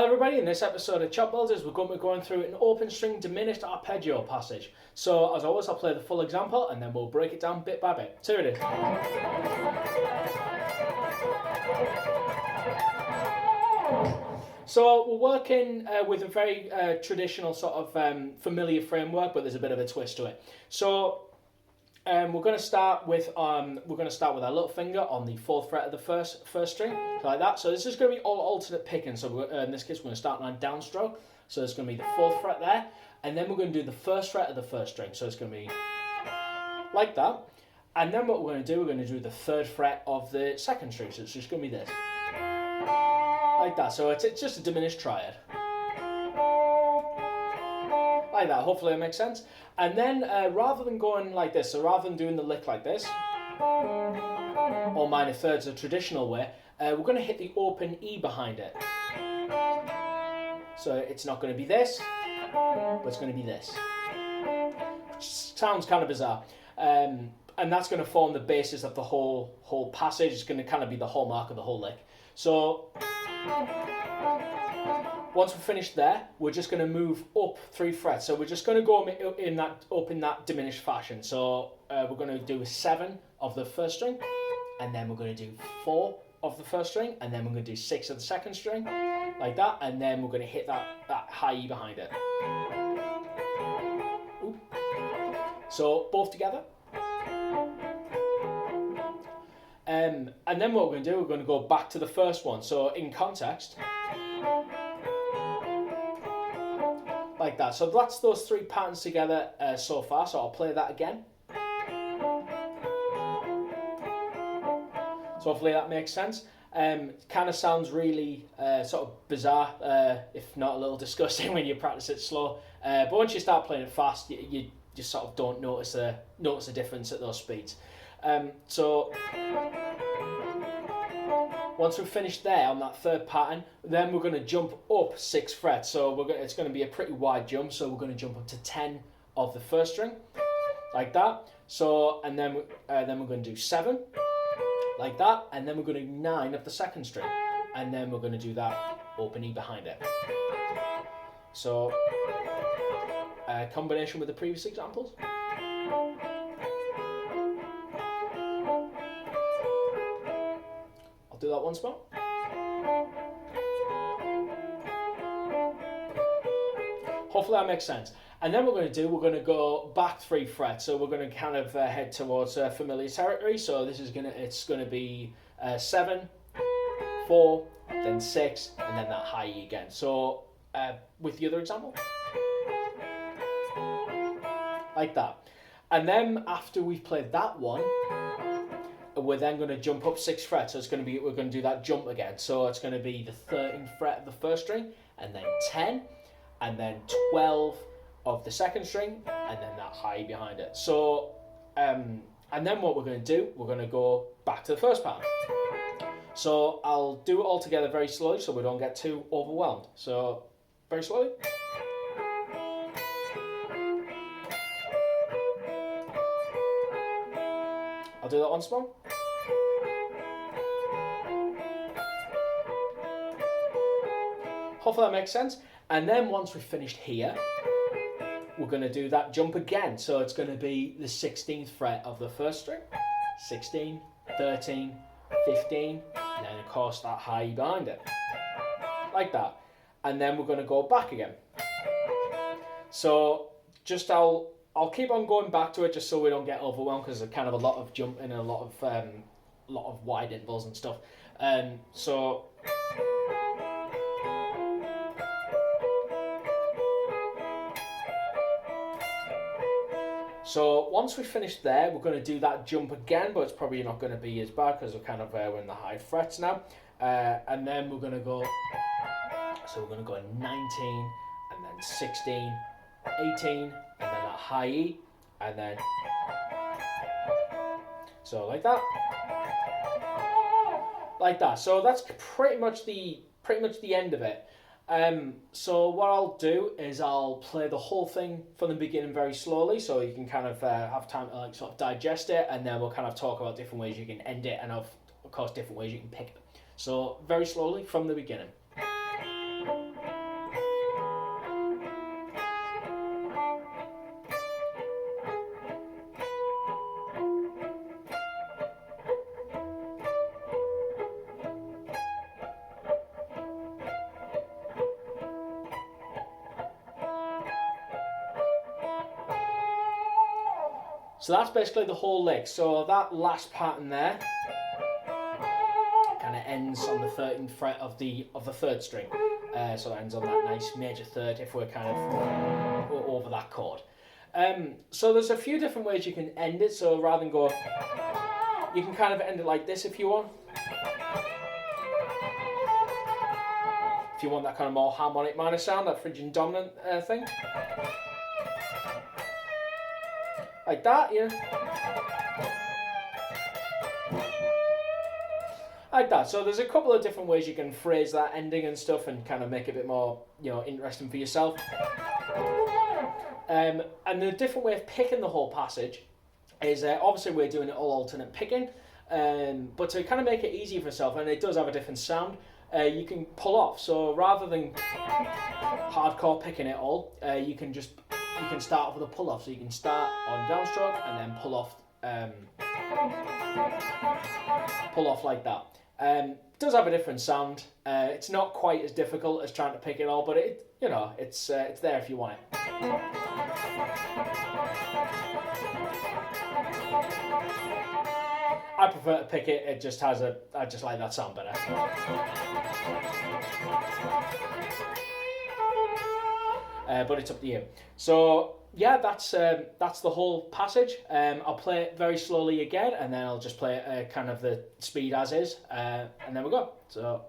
Hi everybody, in this episode of Chop Builders we're going to be going through an open string diminished arpeggio passage. So as always I'll play the full example and then we'll break it down bit by bit. So here it is. So we're working with a very traditional sort of familiar framework, but there's a bit of a twist to it. So we're going to start with our little finger on the 4th fret of the first string, like that. So this is going to be all alternate picking. So in this case, we're going to start on downstroke. So it's going to be the 4th fret there, and then we're going to do the 1st fret of the 1st string. So it's going to be like that. And then what we're going to do, we're going to do the 3rd fret of the 2nd string. So it's just going to be this, like that. So it's just a diminished triad. Like that, hopefully it makes sense. And then rather than going like this, so rather than doing the lick like this, or minor thirds the traditional way, we're going to hit the open E behind it. So it's not going to be this, but it's going to be this. Which sounds kind of bizarre. And that's going to form the basis of the whole passage. It's going to kind of be the hallmark of the whole lick. So once we're finished there, we're just going to move up 3 frets. So we're just going to go in that diminished fashion. So we're going to do a 7 of the 1st string, and then we're going to do 4 of the 1st string, and then we're going to do 6 of the 2nd string, like that, and then we're going to hit that high E behind it. Ooh. So both together. And then what we're going to do, we're going to go back to the first one. So in context, like that. So that's those 3 patterns together so far. So I'll play that again. So hopefully that makes sense. Kind of sounds really sort of bizarre, if not a little disgusting when you practice it slow. But once you start playing it fast, you just sort of don't notice a difference at those speeds. So once we've finished there on that 3rd pattern, then we're going to jump up 6 frets. So it's going to be a pretty wide jump. So we're going to jump up to 10 of the 1st string, like that. So and then we're going to do 7, like that, and then we're going to do 9 of the 2nd string, and then we're going to do that open E behind it. So combination with the previous examples. Do that once more. Hopefully that makes sense. And then we're going to go back 3 frets. So we're going to kind of head towards familiar territory. So it's going to be 7, 4, then 6, and then that high E again. So with the other example, like that. And then after we've played that one, we're then going to jump up 6 frets. So we're going to do that jump again. So it's going to be the 13th fret of the 1st string, and then 10, and then 12 of the 2nd string, and then that high behind it. So and then what we're going to do, we're going to go back to the 1st pattern. So I'll do it all together very slowly so we don't get too overwhelmed. So very slowly. I'll do that once more. Hopefully that makes sense. And then once we've finished here, we're going to do that jump again. So it's going to be the 16th fret of the 1st string, 16, 13, 15, and then of course that high E behind it, like that. And then we're going to go back again. So I'll keep on going back to it just so we don't get overwhelmed, because there's kind of a lot of jumping and a lot of wide intervals and stuff. So once we've finished there, we're going to do that jump again, but it's probably not going to be as bad because we're in the high frets now. And then we're going to go, so we're going to go 19, and then 16, 18, and then that high E, and then, so like that. Like that. So that's pretty much the end of it. So what I'll do is I'll play the whole thing from the beginning very slowly, so you can kind of have time to sort of digest it, and then we'll kind of talk about different ways you can end it, and of course different ways you can pick it. So very slowly from the beginning. So that's basically the whole lick. So that last pattern there kind of ends on the 13th fret of the third string. So that ends on that nice major third if we're kind of over that chord. So there's a few different ways you can end it. So rather than go, you can kind of end it like this if you want. If you want that kind of more harmonic minor sound, that Phrygian dominant thing. Like that, you know. Like that. So there's a couple of different ways you can phrase that ending and stuff and kind of make it a bit more, you know, interesting for yourself. And the different way of picking the whole passage is obviously we're doing it all alternate picking, but to kind of make it easy for yourself, and it does have a different sound, you can pull off. So rather than hardcore picking it all, you can start off with a pull off. So you can start on downstroke and then pull off like that. It does have a different sound. It's not quite as difficult as trying to pick it all, but it's there if you want it. I prefer to pick it. It just has I just like that sound better. But it's up to you. So yeah, that's the whole passage. I'll play it very slowly again, and then I'll just play it kind of the speed as is, and then we'll go. So.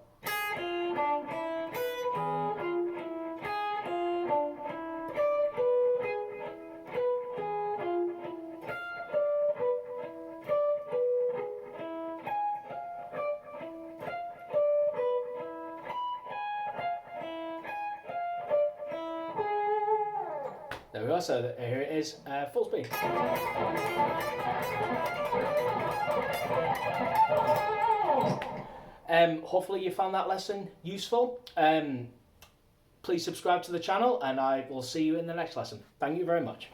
There we go, so here it is, full speed. Hopefully you found that lesson useful. Please subscribe to the channel and I will see you in the next lesson. Thank you very much.